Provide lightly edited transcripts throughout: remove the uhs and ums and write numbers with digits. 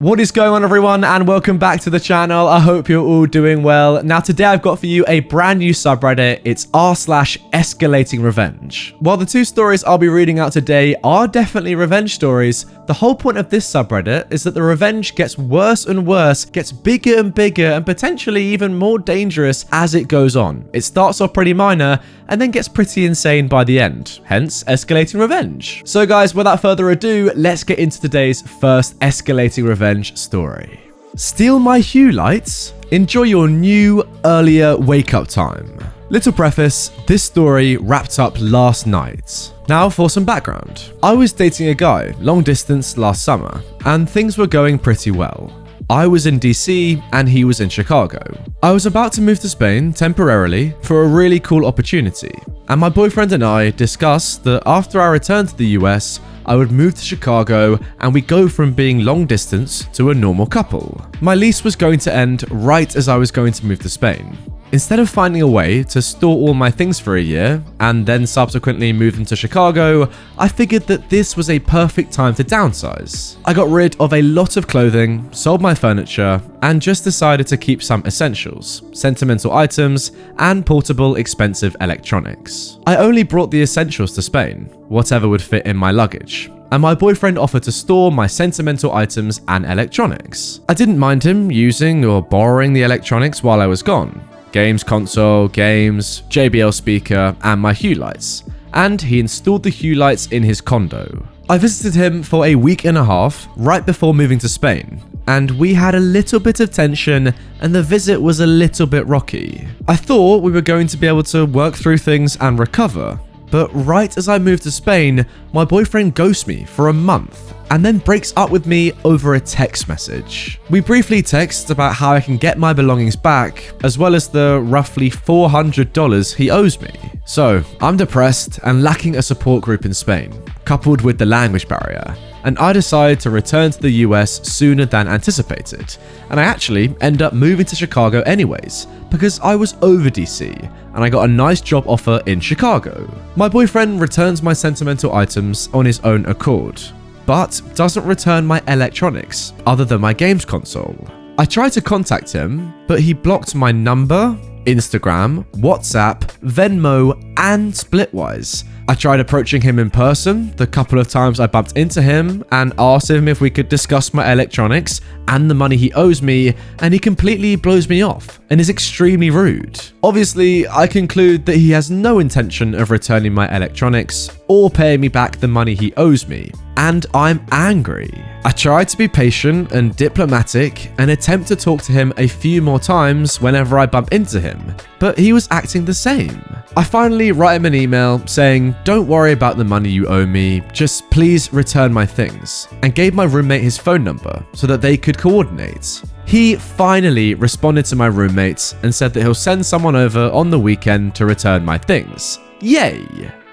What is going on, everyone, and welcome back to the channel. I hope you're all doing well. Now today I've got for you a brand new subreddit. It's r/EscalatingRevenge. While the two stories I'll be reading out today are definitely revenge stories, the whole point of this subreddit is that the revenge gets worse and worse, gets bigger and bigger, and potentially even more dangerous as it goes on. It starts off pretty minor and then gets pretty insane by the end, hence Escalating Revenge. So guys, without further ado, let's get into today's first Escalating Revenge story. Steal my HUE lights? Enjoy your new, earlier wake-up time. Little preface, this story wrapped up last night. Now for some background. I was dating a guy, long distance last summer, and things were going pretty well. I was in DC and he was in Chicago. I was about to move to Spain temporarily for a really cool opportunity, and my boyfriend and I discussed that after I returned to the US, I would move to Chicago and we go from being long distance to a normal couple. My lease was going to end right as I was going to move to Spain. Instead of finding a way to store all my things for a year and then subsequently move them to Chicago, I figured that this was a perfect time to downsize. I got rid of a lot of clothing, sold my furniture, and just decided to keep some essentials, sentimental items, and portable expensive electronics. I only brought the essentials to Spain, whatever would fit in my luggage, and my boyfriend offered to store my sentimental items and electronics. I didn't mind him using or borrowing the electronics while I was gone. Games console, games, JBL speaker, and my HUE lights. And he installed the HUE lights in his condo. I visited him for a week and a half right before moving to Spain, and we had a little bit of tension and the visit was a little bit rocky. I thought we were going to be able to work through things and recover, but right as I moved to Spain, my boyfriend ghosts me for a month and then breaks up with me over a text message. We briefly text about how I can get my belongings back, as well as the roughly $400 he owes me. So I'm depressed and lacking a support group in Spain, coupled with the language barrier, and I decide to return to the US sooner than anticipated, and I actually end up moving to Chicago anyways, because I was over DC and I got a nice job offer in Chicago. My boyfriend returns my sentimental items on his own accord, but doesn't return my electronics other than my games console. I tried to contact him, but he blocked my number, Instagram, WhatsApp, Venmo, and Splitwise. I tried approaching him in person the couple of times I bumped into him and asked him if we could discuss my electronics and the money he owes me, and he completely blows me off and is extremely rude. Obviously, I conclude that he has no intention of returning my electronics or paying me back the money he owes me, and I'm angry. I try to be patient and diplomatic and attempt to talk to him a few more times whenever I bump into him, but he was acting the same. I finally write him an email saying, "Don't worry about the money you owe me, just please return my things," and gave my roommate his phone number so that they could coordinate. He finally responded to my roommates and said that he'll send someone over on the weekend to return my things. Yay!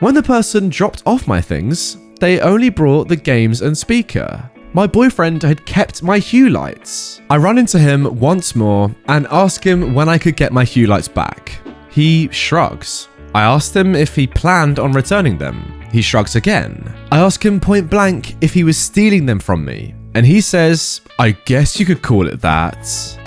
When the person dropped off my things, they only brought the games and speaker. My boyfriend had kept my HUE lights. I run into him once more and ask him when I could get my HUE lights back. He shrugs. I asked him if he planned on returning them. He shrugs again. I ask him point blank if he was stealing them from me, and he says, "I guess you could call it that."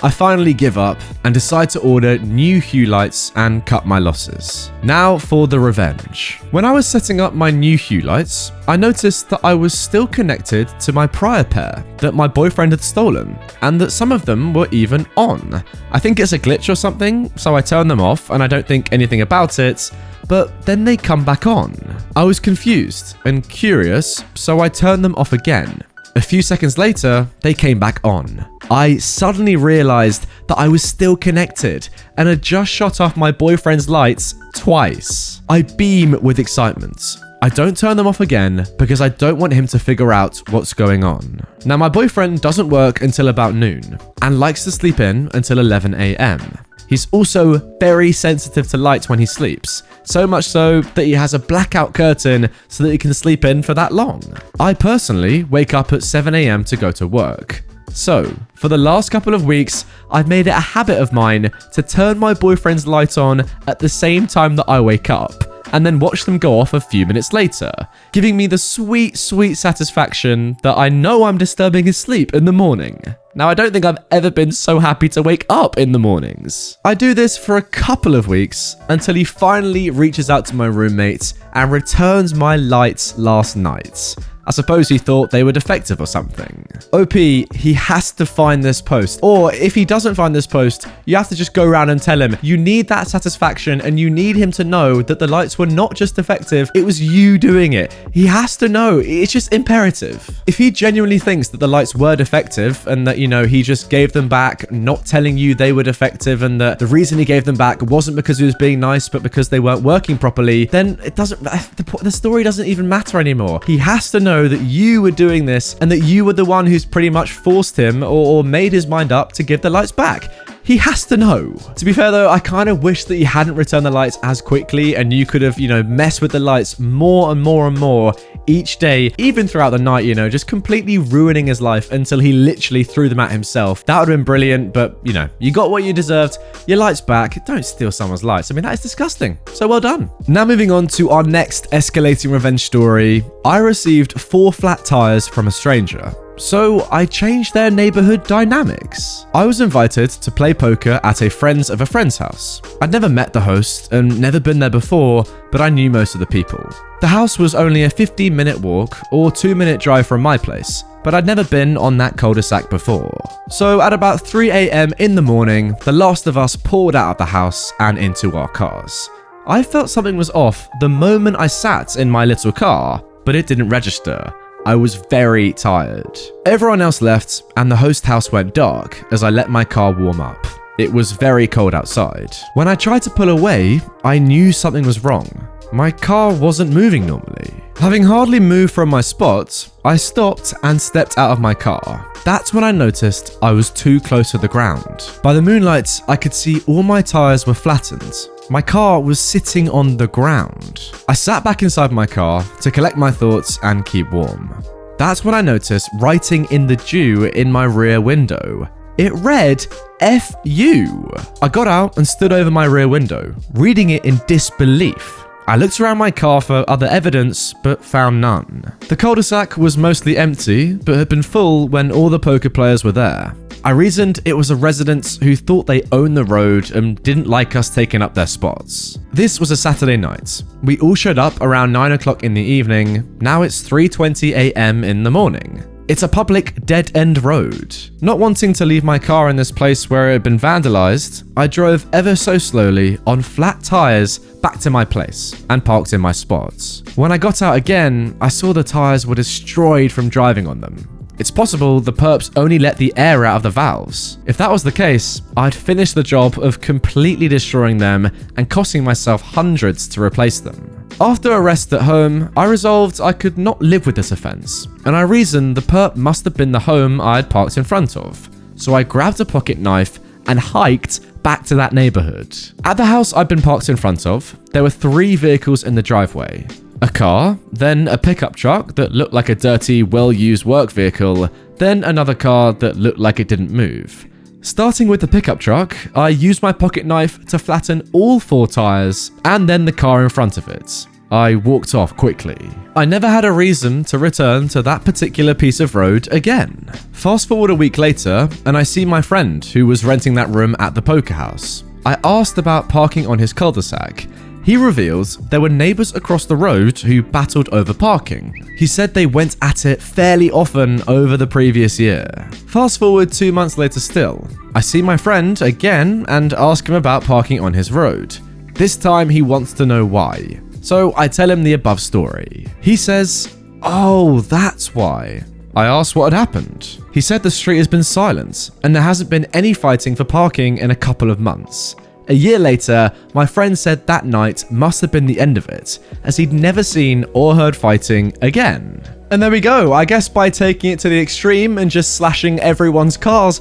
I finally give up and decide to order new HUE lights and cut my losses. Now for the revenge. When I was setting up my new HUE lights, I noticed that I was still connected to my prior pair that my boyfriend had stolen, and that some of them were even on. I think it's a glitch or something, so I turn them off and I don't think anything about it, but then they come back on. I was confused and curious, so I turned them off again. A few seconds later, they came back on. I suddenly realized that I was still connected and had just shut off my boyfriend's lights twice. I beam with excitement. I don't turn them off again because I don't want him to figure out what's going on. Now, my boyfriend doesn't work until about noon and likes to sleep in until 11 a.m. He's also very sensitive to light when he sleeps, so much so that he has a blackout curtain so that he can sleep in for that long. I personally wake up at 7 a.m. to go to work. So, for the last couple of weeks, I've made it a habit of mine to turn my boyfriend's light on at the same time that I wake up, and then watch them go off a few minutes later, giving me the sweet, sweet satisfaction that I know I'm disturbing his sleep in the morning. Now, I don't think I've ever been so happy to wake up in the mornings. I do this for a couple of weeks until he finally reaches out to my roommate and returns my lights last night. I suppose he thought they were defective or something. OP, he has to find this post. Or if he doesn't find this post, you have to just go around and tell him you need that satisfaction and you need him to know that the lights were not just defective, it was you doing it. He has to know. It's just imperative. If he genuinely thinks that the lights were defective and that, he just gave them back, not telling you they were defective, and that the reason he gave them back wasn't because he was being nice, but because they weren't working properly, then the story doesn't even matter anymore. He has to know that you were doing this and that you were the one who's pretty much forced him or made his mind up to give the lights back. He has to know. To be fair though, I kind of wish that he hadn't returned the lights as quickly and you could have, messed with the lights more and more and more each day, even throughout the night, just completely ruining his life until he literally threw them at himself. That would have been brilliant, but you got what you deserved. Your lights back. Don't steal someone's lights. I mean, that is disgusting. So well done. Now moving on to our next escalating revenge story. I received 4 flat tires from a stranger. So I changed their neighborhood dynamics. I was invited to play poker at a friend's house. I'd never met the host and never been there before, but I knew most of the people. The house was only a 15-minute walk or 2-minute drive from my place, but I'd never been on that cul-de-sac before. So at about 3 a.m. in the morning, the last of us poured out of the house and into our cars. I felt something was off the moment I sat in my little car, but it didn't register. I was very tired. Everyone else left and the host house went dark as I let my car warm up. It was very cold outside. When I tried to pull away, I knew something was wrong. My car wasn't moving normally. Having hardly moved from my spot, I stopped and stepped out of my car. That's when I noticed I was too close to the ground. By the moonlight, I could see all my tires were flattened. My car was sitting on the ground. I sat back inside my car to collect my thoughts and keep warm. That's when I noticed writing in the dew in my rear window. It read, "F-U." I got out and stood over my rear window, reading it in disbelief. I looked around my car for other evidence, but found none. The cul-de-sac was mostly empty, but had been full when all the poker players were there. I reasoned it was a resident who thought they owned the road and didn't like us taking up their spots. This was a Saturday night. We all showed up around 9 o'clock in the evening. Now it's 3:20 a.m. in the morning. It's a public dead-end road. Not wanting to leave my car in this place where it had been vandalized, I drove ever so slowly on flat tires back to my place and parked in my spots. When I got out again, I saw the tires were destroyed from driving on them. It's possible the perps only let the air out of the valves. If that was the case, I'd finish the job of completely destroying them and costing myself hundreds to replace them. After a rest at home, I resolved I could not live with this offense, and I reasoned the perp must have been the home I had parked in front of. So I grabbed a pocket knife and hiked back to that neighborhood. At the house I'd been parked in front of, there were 3 vehicles in the driveway. A car, then a pickup truck that looked like a dirty, well-used work vehicle, then another car that looked like it didn't move. Starting with the pickup truck, I used my pocket knife to flatten all 4 tires and then the car in front of it. I walked off quickly. I never had a reason to return to that particular piece of road again. Fast forward a week later, and I see my friend who was renting that room at the poker house. I asked about parking on his cul-de-sac. He reveals there were neighbors across the road who battled over parking. He said they went at it fairly often over the previous year. Fast forward 2 months later still. I see my friend again and ask him about parking on his road. This time he wants to know why. So I tell him the above story. He says, "Oh, that's why." I asked what had happened. He said the street has been silent and there hasn't been any fighting for parking in a couple of months. A year later, my friend said that night must have been the end of it, as he'd never seen or heard fighting again. And there we go. I guess by taking it to the extreme and just slashing everyone's cars,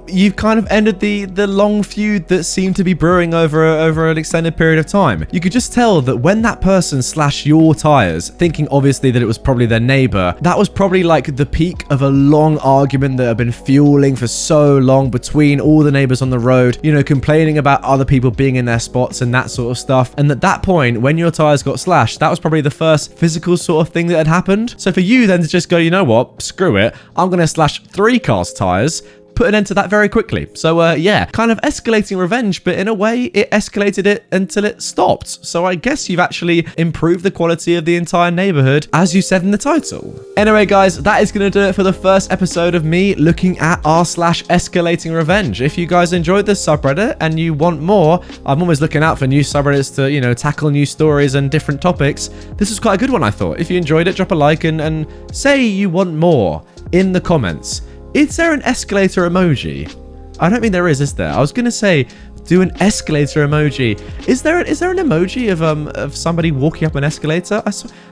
you've kind of ended the long feud that seemed to be brewing over an extended period of time. You could just tell that when that person slashed your tires, thinking obviously that it was probably their neighbor, that was probably like the peak of a long argument that had been fueling for so long between all the neighbors on the road, you know, complaining about other people being in their spots and that sort of stuff. And at that point, when your tires got slashed, that was probably the first physical sort of thing that had happened. So for you then to just go, you know what, screw it, I'm gonna slash 3 cars' tires, put an end to that very quickly. So yeah, kind of escalating revenge, but in a way it escalated it until it stopped. So I guess you've actually improved the quality of the entire neighborhood, as you said in the title. Anyway guys, that is going to do it for the first episode of me looking at r/escalating revenge. If you guys enjoyed this subreddit and you want more, I'm always looking out for new subreddits to, you know, tackle new stories and different topics. This was quite a good one, I thought. If you enjoyed it, drop a like and say you want more in the comments. Is there an escalator emoji? I don't think there is there? I was going to say, do an escalator emoji. Is there an emoji of somebody walking up an escalator?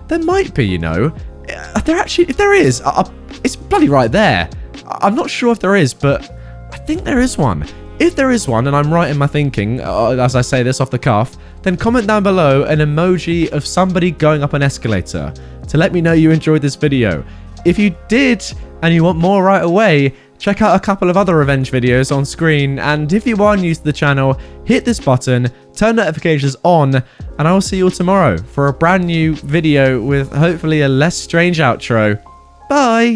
There might be, you know. If there is, it's bloody right there. I'm not sure if there is, but I think there is one. If there is one, and I'm right in my thinking, as I say this off the cuff, then comment down below an emoji of somebody going up an escalator to let me know you enjoyed this video. If you did, and you want more right away, check out a couple of other revenge videos on screen, and if you are new to the channel, hit this button, turn notifications on, and I will see you all tomorrow for a brand new video with hopefully a less strange outro. Bye!